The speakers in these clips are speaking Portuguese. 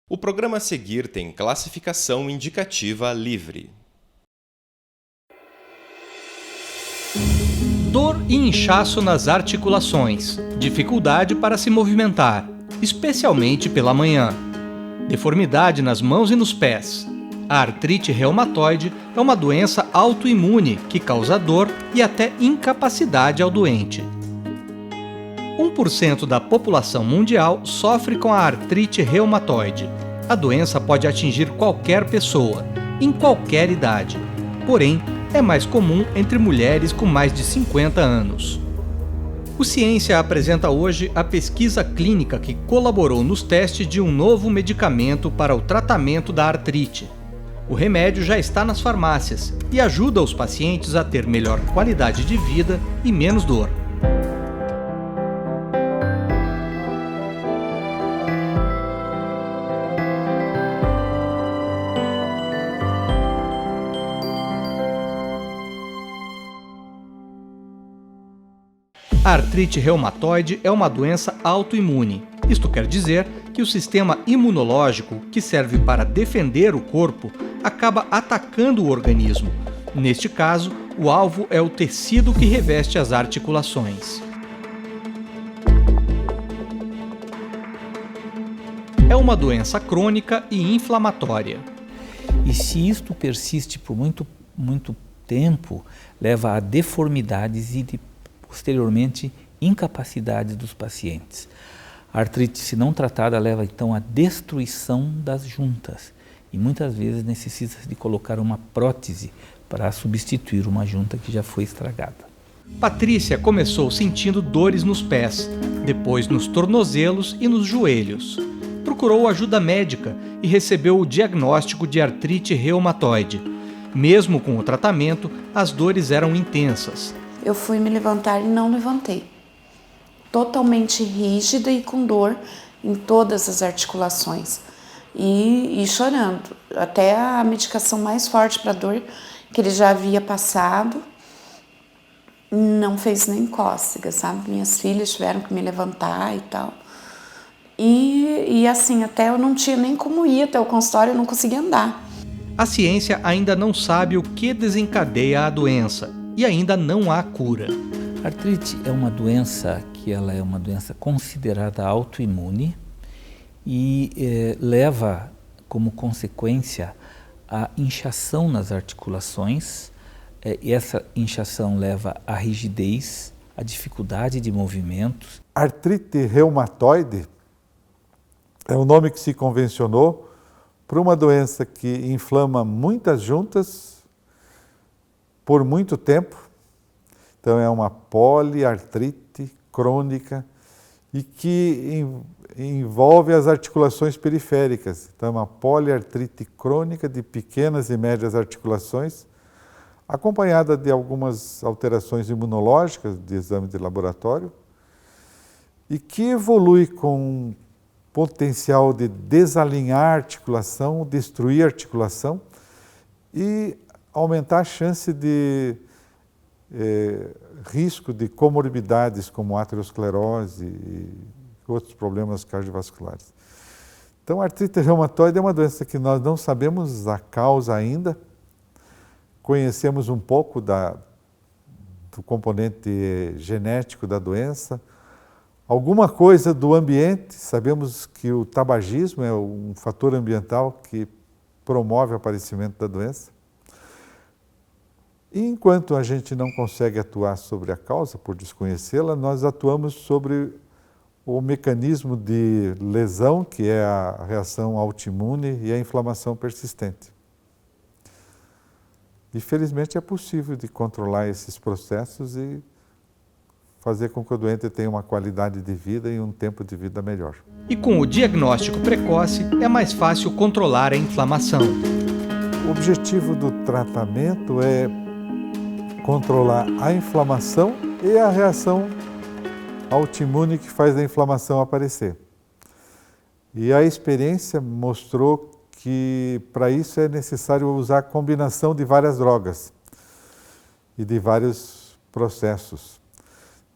O programa a seguir tem classificação indicativa livre. Dor e inchaço nas articulações, dificuldade para se movimentar, especialmente pela manhã. Deformidade nas mãos e nos pés. A artrite reumatoide é uma doença autoimune que causa dor e até incapacidade ao doente. 1% da população mundial sofre com a artrite reumatoide. A doença pode atingir qualquer pessoa, em qualquer idade. Porém, é mais comum entre mulheres com mais de 50 anos. O Ciência apresenta hoje a pesquisa clínica que colaborou nos testes de um novo medicamento para o tratamento da artrite. O remédio já está nas farmácias e ajuda os pacientes a ter melhor qualidade de vida e menos dor. A artrite reumatoide é uma doença autoimune. Isto quer dizer que o sistema imunológico, que serve para defender o corpo, acaba atacando o organismo. Neste caso, o alvo é o tecido que reveste as articulações. É uma doença crônica e inflamatória. E se isto persiste por muito tempo, leva a deformidades e posteriormente incapacidade dos pacientes. A artrite, se não tratada, leva então à destruição das juntas e muitas vezes necessita de colocar uma prótese para substituir uma junta que já foi estragada. Patrícia começou sentindo dores nos pés, depois nos tornozelos e nos joelhos. Procurou ajuda médica e recebeu o diagnóstico de artrite reumatoide. Mesmo com o tratamento, as dores eram intensas. Eu fui me levantar e não levantei. Totalmente rígida e com dor em todas as articulações. E chorando. Até a medicação mais forte para dor que ele já havia passado não fez nem cócega, sabe? Minhas filhas tiveram que me levantar e tal. E assim, até eu não tinha nem como ir até o consultório, eu não conseguia andar. A ciência ainda não sabe o que desencadeia a doença. E ainda não há cura. A artrite é uma doença que ela é uma doença considerada autoimune e leva como consequência a inchação nas articulações. E essa inchação leva à rigidez, à dificuldade de movimentos. Artrite reumatoide é o nome que se convencionou para uma doença que inflama muitas juntas por muito tempo. Então é uma poliartrite crônica e que envolve as articulações periféricas. Então é uma poliartrite crônica de pequenas e médias articulações, acompanhada de algumas alterações imunológicas de exame de laboratório e que evolui com potencial de desalinhar a articulação, destruir a articulação e aumentar a chance de risco de comorbidades como aterosclerose e outros problemas cardiovasculares. Então, a artrite reumatoide é uma doença que nós não sabemos a causa ainda, conhecemos um pouco do componente genético da doença, alguma coisa do ambiente, sabemos que o tabagismo é um fator ambiental que promove o aparecimento da doença. E enquanto a gente não consegue atuar sobre a causa, por desconhecê-la, nós atuamos sobre o mecanismo de lesão, que é a reação autoimune e a inflamação persistente. E felizmente é possível de controlar esses processos e fazer com que o doente tenha uma qualidade de vida e um tempo de vida melhor. E com o diagnóstico precoce, é mais fácil controlar a inflamação. O objetivo do tratamento é controlar a inflamação e a reação autoimune que faz a inflamação aparecer. E a experiência mostrou que para isso é necessário usar a combinação de várias drogas e de vários processos.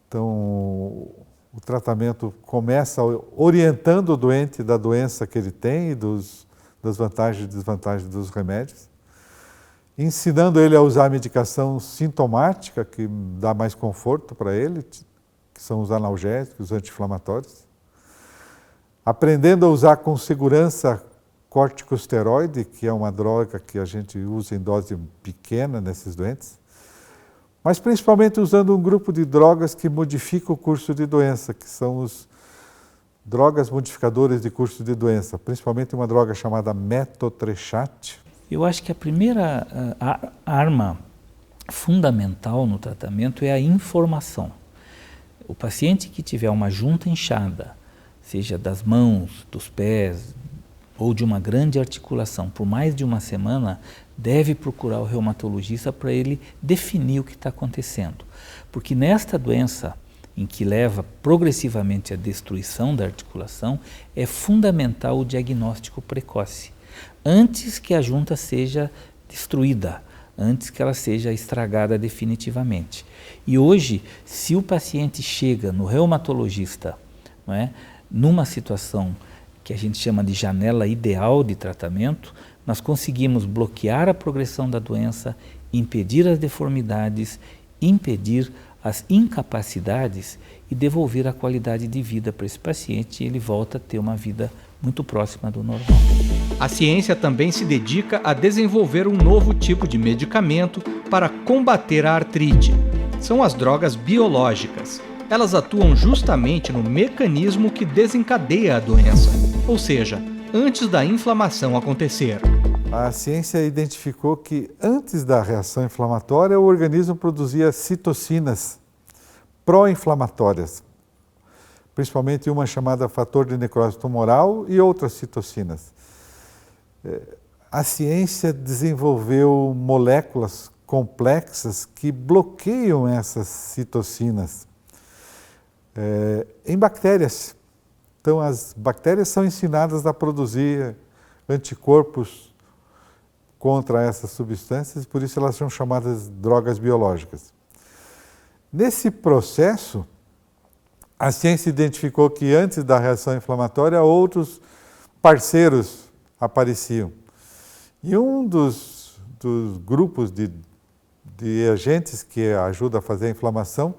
Então, o tratamento começa orientando o doente da doença que ele tem e das vantagens e desvantagens dos remédios, ensinando ele a usar a medicação sintomática, que dá mais conforto para ele, que são os analgésicos, os anti-inflamatórios, aprendendo a usar com segurança corticosteroide, que é uma droga que a gente usa em dose pequena nesses doentes, mas principalmente usando um grupo de drogas que modificam o curso de doença, que são os drogas modificadoras de curso de doença, principalmente uma droga chamada metotrexate. Eu acho que a primeira arma fundamental no tratamento é a informação. O paciente que tiver uma junta inchada, seja das mãos, dos pés ou de uma grande articulação, por mais de uma semana, deve procurar o reumatologista para ele definir o que está acontecendo. Porque nesta doença, em que leva progressivamente à destruição da articulação, é fundamental o diagnóstico precoce, antes que a junta seja destruída, antes que ela seja estragada definitivamente. E hoje, se o paciente chega no reumatologista, não é, numa situação que a gente chama de janela ideal de tratamento, nós conseguimos bloquear a progressão da doença, impedir as deformidades, impedir as incapacidades e devolver a qualidade de vida para esse paciente, e ele volta a ter uma vida muito próxima do normal. A ciência também se dedica a desenvolver um novo tipo de medicamento para combater a artrite. São as drogas biológicas. Elas atuam justamente no mecanismo que desencadeia a doença, ou seja, antes da inflamação acontecer. A ciência identificou que antes da reação inflamatória, o organismo produzia citocinas pró-inflamatórias, principalmente uma chamada fator de necrose tumoral e outras citocinas. A ciência desenvolveu moléculas complexas que bloqueiam essas citocinas em bactérias. Então, as bactérias são ensinadas a produzir anticorpos contra essas substâncias, por isso elas são chamadas drogas biológicas. Nesse processo, a ciência identificou que antes da reação inflamatória, outros parceiros apareciam. E um dos grupos de agentes que ajuda a fazer a inflamação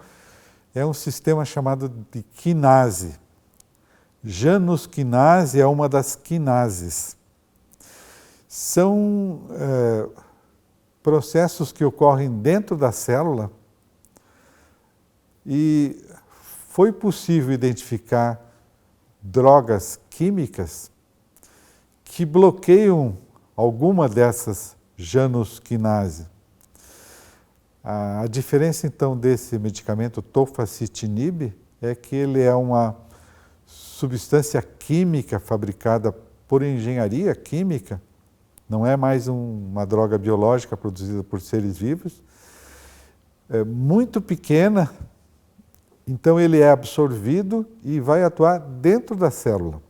é um sistema chamado de quinase. Janus quinase é uma das quinases. São processos que ocorrem dentro da célula e foi possível identificar drogas químicas que bloqueiam alguma dessas Janus quinase. A diferença então desse medicamento tofacitinib é que ele é uma substância química fabricada por engenharia química, não é mais uma droga biológica produzida por seres vivos, é muito pequena, então ele é absorvido e vai atuar dentro da célula.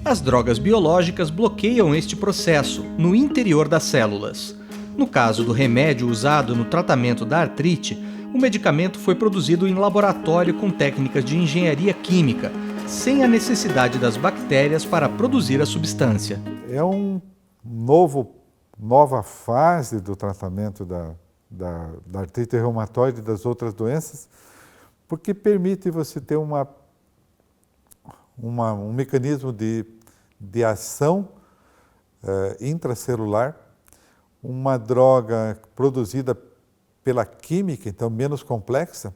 As drogas biológicas bloqueiam este processo no interior das células. No caso do remédio usado no tratamento da artrite, o medicamento foi produzido em laboratório com técnicas de engenharia química, sem a necessidade das bactérias para produzir a substância. É nova fase do tratamento da artrite reumatoide e das outras doenças, porque permite você ter um mecanismo de ação intracelular, uma droga produzida pela química, então menos complexa.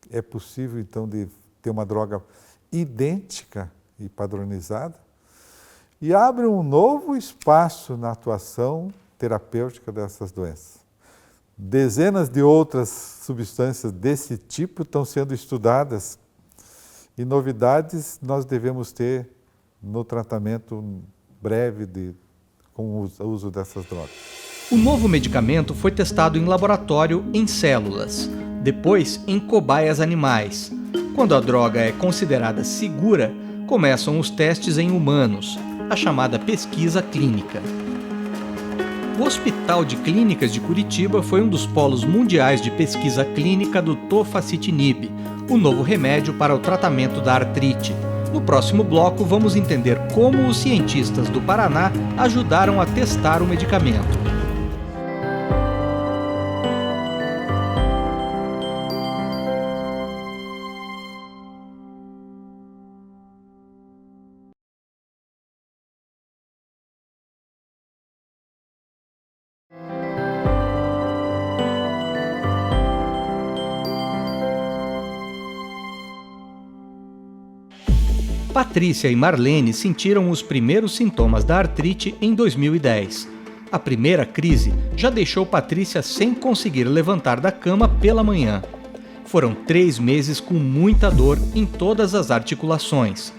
É possível então de ter uma droga idêntica e padronizada, e abre um novo espaço na atuação terapêutica dessas doenças. Dezenas de outras substâncias desse tipo estão sendo estudadas e novidades nós devemos ter no tratamento breve com o uso dessas drogas. O novo medicamento foi testado em laboratório em células, depois em cobaias animais. Quando a droga é considerada segura, começam os testes em humanos, a chamada pesquisa clínica. O Hospital de Clínicas de Curitiba foi um dos polos mundiais de pesquisa clínica do tofacitinib, o novo remédio para o tratamento da artrite. No próximo bloco, vamos entender como os cientistas do Paraná ajudaram a testar o medicamento. Patrícia e Marlene sentiram os primeiros sintomas da artrite em 2010. A primeira crise já deixou Patrícia sem conseguir levantar da cama pela manhã. Foram 3 meses com muita dor em todas as articulações.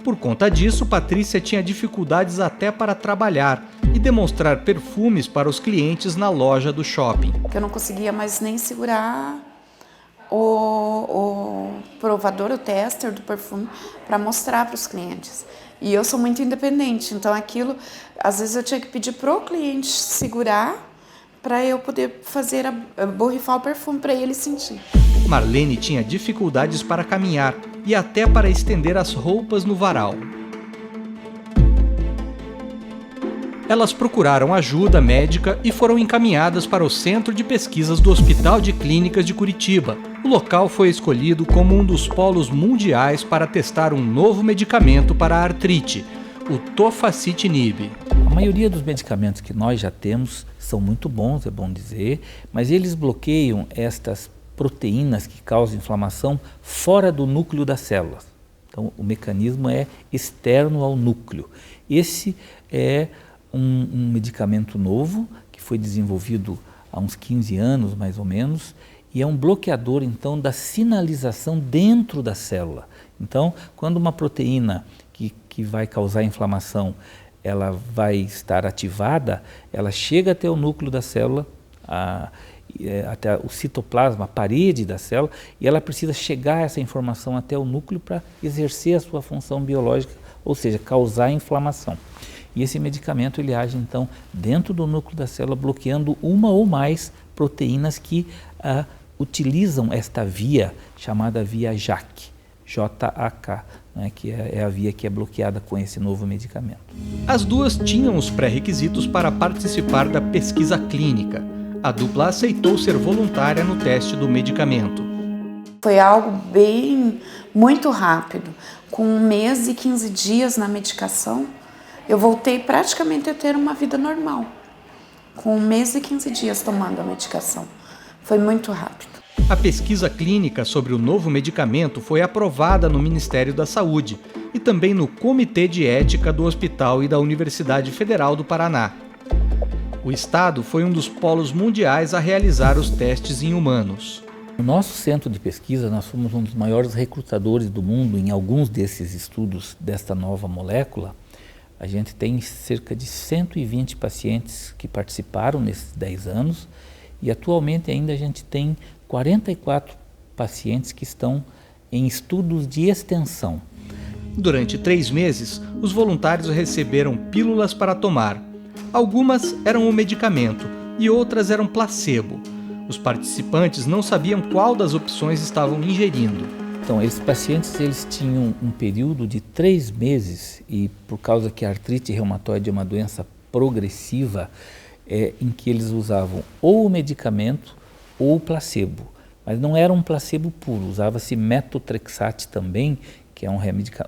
Por conta disso, Patrícia tinha dificuldades até para trabalhar e demonstrar perfumes para os clientes na loja do shopping. Eu não conseguia mais nem segurar o provador, o tester do perfume, para mostrar para os clientes. E eu sou muito independente, então aquilo, às vezes eu tinha que pedir pro cliente segurar para eu poder borrifar o perfume para ele sentir. Marlene tinha dificuldades para caminhar e até para estender as roupas no varal. Elas procuraram ajuda médica e foram encaminhadas para o Centro de Pesquisas do Hospital de Clínicas de Curitiba. O local foi escolhido como um dos polos mundiais para testar um novo medicamento para a artrite, o tofacitinib. A maioria dos medicamentos que nós já temos são muito bons, é bom dizer, mas eles bloqueiam estas proteínas que causam inflamação fora do núcleo das células. Então, o mecanismo é externo ao núcleo. Esse é um medicamento novo que foi desenvolvido há uns 15 anos, mais ou menos, e é um bloqueador, então, da sinalização dentro da célula. Então, quando uma proteína que vai causar inflamação, ela vai estar ativada, ela chega até o núcleo da célula, até o citoplasma, a parede da célula, e ela precisa chegar essa informação até o núcleo para exercer a sua função biológica, ou seja, causar inflamação. E esse medicamento ele age então dentro do núcleo da célula, bloqueando uma ou mais proteínas que utilizam esta via chamada via JAK, J-A-K, né, que é a via que é bloqueada com esse novo medicamento. As duas tinham os pré-requisitos para participar da pesquisa clínica. A dupla aceitou ser voluntária no teste do medicamento. Foi algo muito rápido. Com 1 mês e 15 dias na medicação, eu voltei praticamente a ter uma vida normal. Com 1 mês e 15 dias tomando a medicação. Foi muito rápido. A pesquisa clínica sobre o novo medicamento foi aprovada no Ministério da Saúde e também no Comitê de Ética do Hospital e da Universidade Federal do Paraná. O estado foi um dos polos mundiais a realizar os testes em humanos. No nosso centro de pesquisa, nós fomos um dos maiores recrutadores do mundo em alguns desses estudos desta nova molécula. A gente tem cerca de 120 pacientes que participaram nesses 10 anos e atualmente ainda a gente tem 44 pacientes que estão em estudos de extensão. Durante 3 meses, os voluntários receberam pílulas para tomar. Algumas eram o medicamento e outras eram placebo. Os participantes não sabiam qual das opções estavam ingerindo. Então, esses pacientes eles tinham um período de 3 meses e por causa que a artrite reumatoide é uma doença progressiva, em que eles usavam ou o medicamento ou o placebo. Mas não era um placebo puro, usava-se metotrexate também, que é um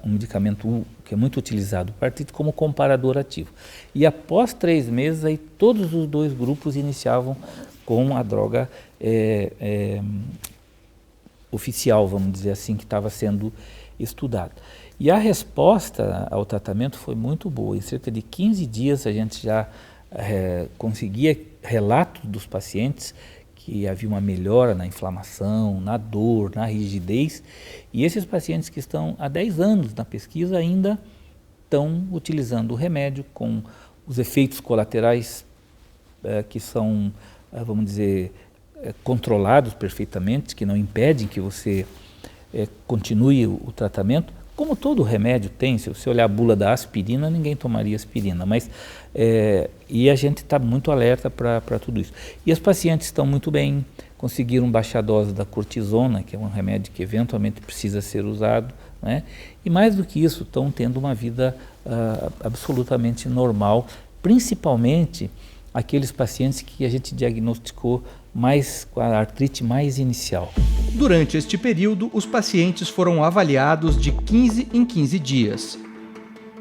medicamento que é muito utilizado para artrite como comparador ativo. E após 3 meses, aí, todos os 2 grupos iniciavam com a droga oficial, vamos dizer assim, que estava sendo estudada. E a resposta ao tratamento foi muito boa. Em cerca de 15 dias a gente já conseguia relatos dos pacientes que havia uma melhora na inflamação, na dor, na rigidez. E esses pacientes que estão há 10 anos na pesquisa ainda estão utilizando o remédio com os efeitos colaterais que são, vamos dizer, controlados perfeitamente, que não impedem que você continue o tratamento, como todo remédio tem. Se você olhar a bula da aspirina, ninguém tomaria aspirina, mas e a gente está muito alerta para tudo isso. E as pacientes estão muito bem, conseguiram baixar a dose da cortisona, que é um remédio que eventualmente precisa ser usado, né? E mais do que isso, estão tendo uma vida absolutamente normal, principalmente aqueles pacientes que a gente diagnosticou mais com a artrite mais inicial. Durante este período, os pacientes foram avaliados de 15 em 15 dias.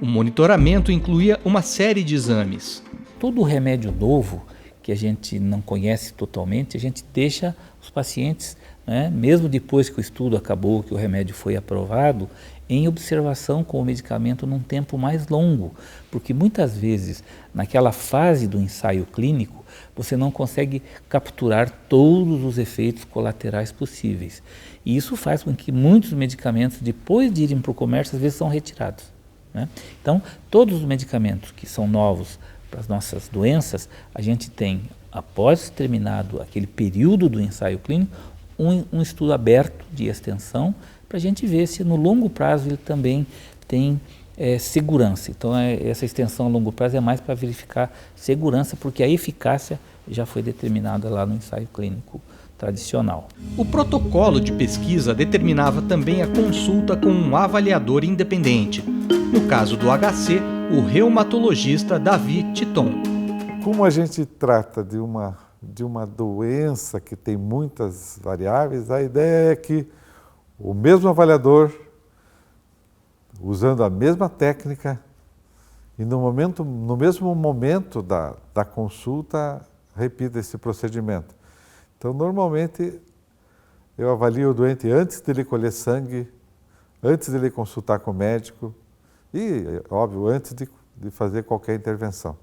O monitoramento incluía uma série de exames. Todo remédio novo que a gente não conhece totalmente, a gente deixa os pacientes, né, mesmo depois que o estudo acabou, que o remédio foi aprovado, em observação com o medicamento num tempo mais longo, porque muitas vezes, naquela fase do ensaio clínico, você não consegue capturar todos os efeitos colaterais possíveis. E isso faz com que muitos medicamentos, depois de irem para o comércio, às vezes são retirados, né? Então, todos os medicamentos que são novos para as nossas doenças, a gente tem, após terminado aquele período do ensaio clínico, um estudo aberto de extensão para a gente ver se no longo prazo ele também tem segurança. Então essa extensão a longo prazo é mais para verificar segurança, porque a eficácia já foi determinada lá no ensaio clínico tradicional. O protocolo de pesquisa determinava também a consulta com um avaliador independente. No caso do HC, o reumatologista Davi Titon. Como a gente trata de uma doença que tem muitas variáveis, a ideia é que o mesmo avaliador, usando a mesma técnica e no mesmo momento da consulta, repita esse procedimento. Então, normalmente, eu avalio o doente antes dele colher sangue, antes dele consultar com o médico e, óbvio, antes de fazer qualquer intervenção.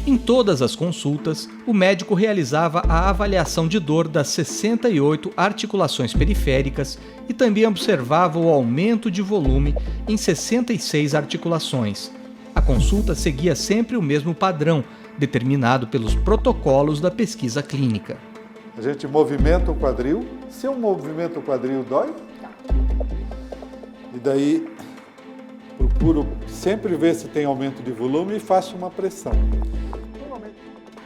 Em todas as consultas, o médico realizava a avaliação de dor das 68 articulações periféricas e também observava o aumento de volume em 66 articulações. A consulta seguia sempre o mesmo padrão, determinado pelos protocolos da pesquisa clínica. A gente movimenta o quadril. Se eu movimento o quadril, dói? E daí, procuro sempre ver se tem aumento de volume e faço uma pressão.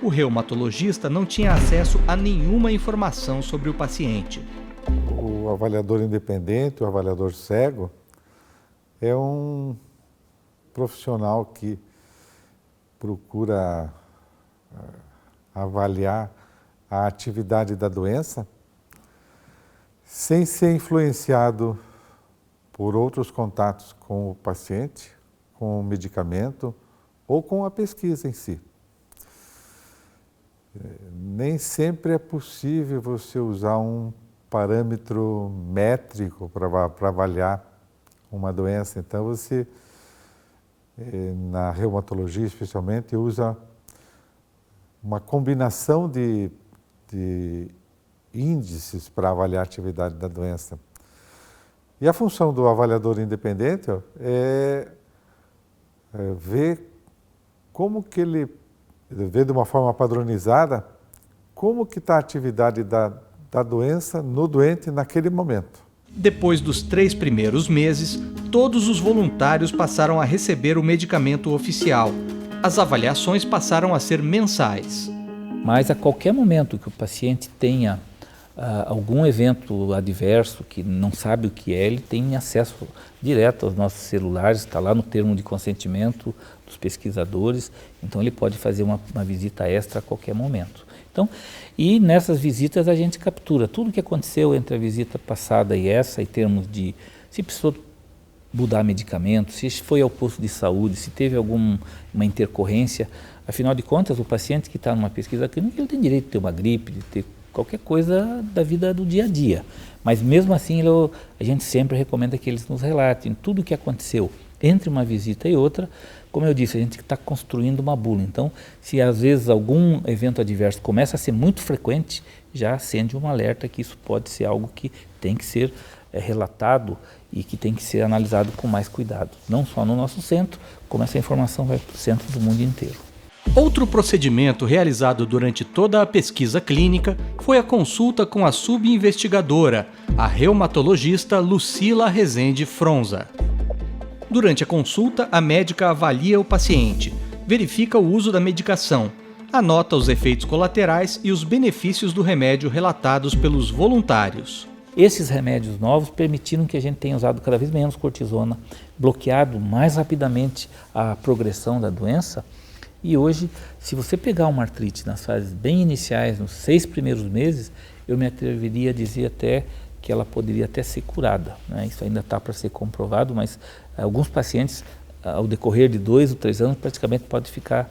O reumatologista não tinha acesso a nenhuma informação sobre o paciente. O avaliador independente, o avaliador cego, é um profissional que procura avaliar a atividade da doença sem ser influenciado por outros contatos com o paciente, com o medicamento ou com a pesquisa em si. Nem sempre é possível você usar um parâmetro métrico para avaliar uma doença. Então, você, na reumatologia especialmente, usa uma combinação de índices para avaliar a atividade da doença. E a função do avaliador independente é ver como que ele, ver de uma forma padronizada, como que está a atividade da doença no doente naquele momento. Depois dos 3 primeiros meses, todos os voluntários passaram a receber o medicamento oficial. As avaliações passaram a ser mensais. Mas a qualquer momento que o paciente tenha algum evento adverso que não sabe o que é, ele tem acesso direto aos nossos celulares, está lá no termo de consentimento dos pesquisadores, então ele pode fazer uma visita extra a qualquer momento. Então, e nessas visitas a gente captura tudo o que aconteceu entre a visita passada e essa, em termos de se precisou mudar medicamento, se foi ao posto de saúde, se teve alguma intercorrência. Afinal de contas, o paciente que está numa pesquisa clínica, ele tem direito de ter uma gripe, de ter qualquer coisa da vida do dia a dia. Mas mesmo assim, a gente sempre recomenda que eles nos relatem tudo o que aconteceu entre uma visita e outra. Como eu disse, a gente está construindo uma bula. Então, se às vezes algum evento adverso começa a ser muito frequente, já acende um alerta que isso pode ser algo que tem que ser relatado e que tem que ser analisado com mais cuidado. Não só no nosso centro, como essa informação vai para o centro do mundo inteiro. Outro procedimento realizado durante toda a pesquisa clínica foi a consulta com a subinvestigadora, a reumatologista Lucila Rezende Fronza. Durante a consulta, a médica avalia o paciente, verifica o uso da medicação, anota os efeitos colaterais e os benefícios do remédio relatados pelos voluntários. Esses remédios novos permitiram que a gente tenha usado cada vez menos cortisona, bloqueado mais rapidamente a progressão da doença. E hoje, se você pegar uma artrite nas fases bem iniciais, nos 6 primeiros meses, eu me atreveria a dizer até que ela poderia até ser curada, né? Isso ainda está para ser comprovado, mas alguns pacientes, ao decorrer de 2 ou 3 anos, praticamente pode ficar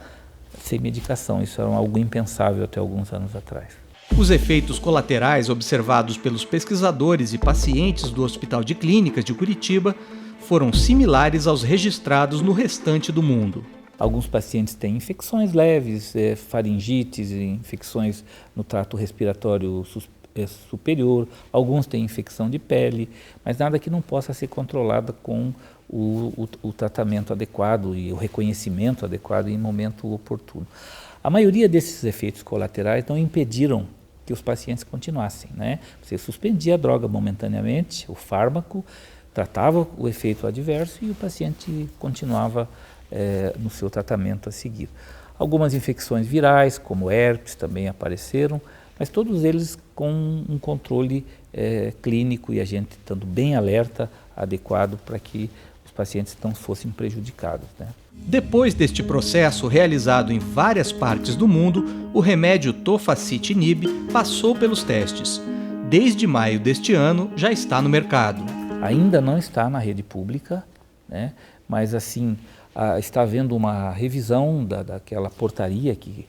sem medicação. Isso era algo impensável até alguns anos atrás. Os efeitos colaterais observados pelos pesquisadores e pacientes do Hospital de Clínicas de Curitiba foram similares aos registrados no restante do mundo. Alguns pacientes têm infecções leves, faringites, infecções no trato respiratório superior, alguns têm infecção de pele, mas nada que não possa ser controlada com o tratamento adequado e o reconhecimento adequado em momento oportuno. A maioria desses efeitos colaterais não impediram que os pacientes continuassem, né? Você suspendia a droga momentaneamente, o fármaco, tratava o efeito adverso e o paciente continuava no seu tratamento a seguir. Algumas infecções virais, como herpes, também apareceram, mas todos eles com um controle clínico e a gente estando bem alerta, adequado para que os pacientes não fossem prejudicados, né? Depois deste processo realizado em várias partes do mundo, o remédio Tofacitinib passou pelos testes. Desde maio deste ano já está no mercado. Ainda não está na rede pública, né? Mas assim, está havendo uma revisão daquela portaria que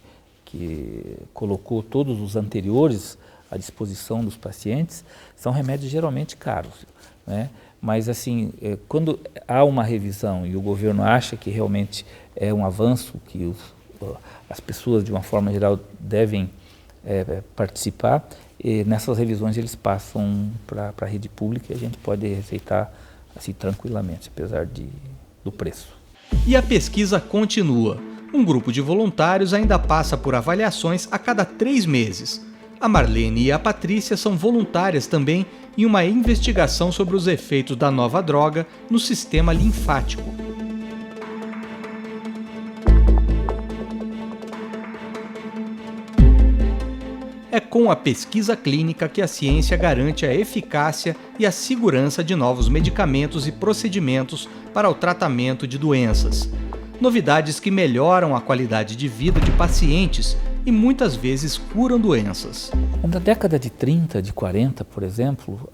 colocou todos os anteriores à disposição dos pacientes. São remédios geralmente caros, né? Mas assim, quando há uma revisão e o governo acha que realmente é um avanço, que as pessoas de uma forma geral devem participar, nessas revisões eles passam para a rede pública e a gente pode receitar assim tranquilamente, apesar do preço. E a pesquisa continua. Um grupo de voluntários ainda passa por avaliações a cada 3 meses. A Marlene e a Patrícia são voluntárias também em uma investigação sobre os efeitos da nova droga no sistema linfático. É com a pesquisa clínica que a ciência garante a eficácia e a segurança de novos medicamentos e procedimentos para o tratamento de doenças. Novidades que melhoram a qualidade de vida de pacientes e muitas vezes curam doenças. Na década de 30, de 40, por exemplo,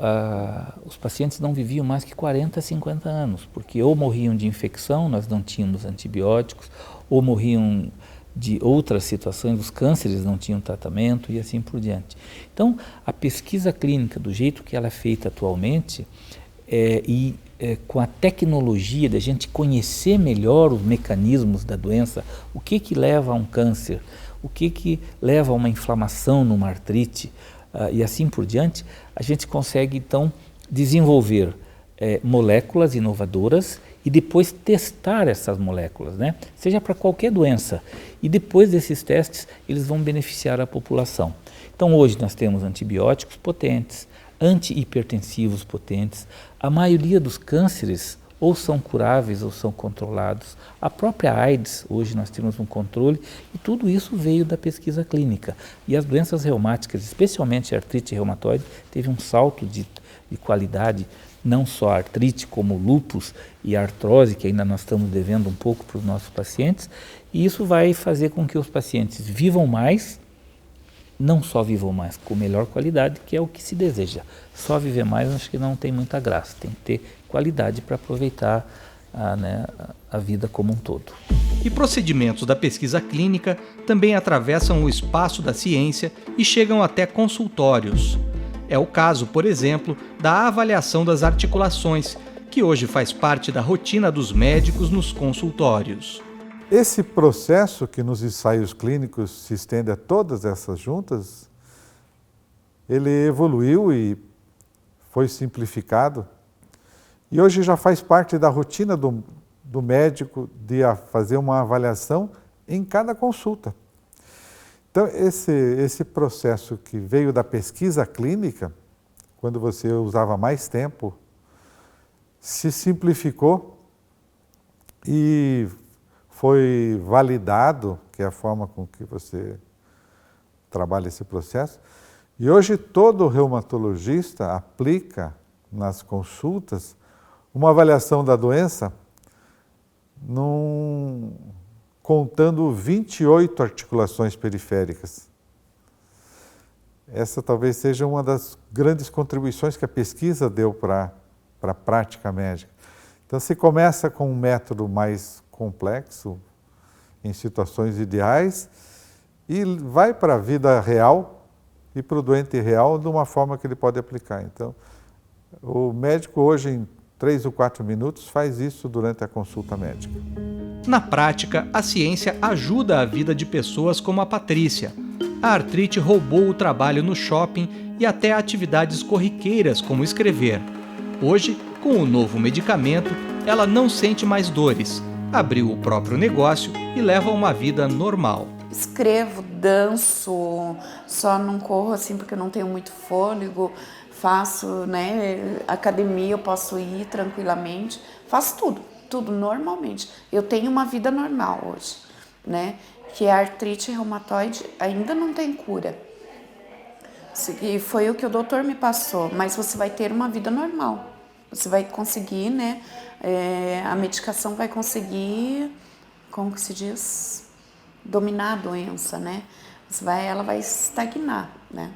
os pacientes não viviam mais que 40, 50 anos, porque ou morriam de infecção, nós não tínhamos antibióticos, ou morriam de outras situações, os cânceres não tinham tratamento e assim por diante. Então, a pesquisa clínica, do jeito que ela é feita atualmente, com a tecnologia da gente conhecer melhor os mecanismos da doença, o que leva a um câncer, o que leva a uma inflamação numa artrite e assim por diante, a gente consegue então desenvolver moléculas inovadoras e depois testar essas moléculas, né? Seja para qualquer doença. E depois desses testes, eles vão beneficiar a população. Então hoje nós temos antibióticos potentes, antihipertensivos potentes, a maioria dos cânceres ou são curáveis ou são controlados. A própria AIDS, hoje nós temos um controle e tudo isso veio da pesquisa clínica. E as doenças reumáticas, especialmente a artrite reumatoide, teve um salto de qualidade, não só a artrite, como o lúpus e a artrose, que ainda nós estamos devendo um pouco para os nossos pacientes, e isso vai fazer com que os pacientes vivam mais, não só vivam mais, com melhor qualidade, que é o que se deseja. Só viver mais acho que não tem muita graça, tem que ter qualidade para aproveitar a vida como um todo. E procedimentos da pesquisa clínica também atravessam o espaço da ciência e chegam até consultórios. É o caso, por exemplo, da avaliação das articulações, que hoje faz parte da rotina dos médicos nos consultórios. Esse processo que nos ensaios clínicos se estende a todas essas juntas, ele evoluiu e foi simplificado e hoje já faz parte da rotina do médico de fazer uma avaliação em cada consulta. Então, esse processo que veio da pesquisa clínica, quando você usava mais tempo, se simplificou e foi validado, que é a forma com que você trabalha esse processo. E hoje todo reumatologista aplica nas consultas uma avaliação da doença contando 28 articulações periféricas. Essa talvez seja uma das grandes contribuições que a pesquisa deu para a prática médica. Então, se começa com um método mais complexo, em situações ideais, e vai para a vida real e para o doente real de uma forma que ele pode aplicar. Então, o médico hoje, em 3 ou 4 minutos, faz isso durante a consulta médica. Na prática, a ciência ajuda a vida de pessoas como a Patrícia. A artrite roubou o trabalho no shopping e até atividades corriqueiras como escrever. Hoje, com o novo medicamento, ela não sente mais dores, abriu o próprio negócio e leva uma vida normal. Escrevo, danço, só não corro assim porque eu não tenho muito fôlego, faço, né, academia, eu posso ir tranquilamente, faço tudo normalmente. Eu tenho uma vida normal hoje, né, que a artrite reumatoide ainda não tem cura. E foi o que o doutor me passou, mas você vai ter uma vida normal. Você vai conseguir, né, a medicação vai conseguir, como que se diz, dominar a doença, né? Ela vai estagnar, né?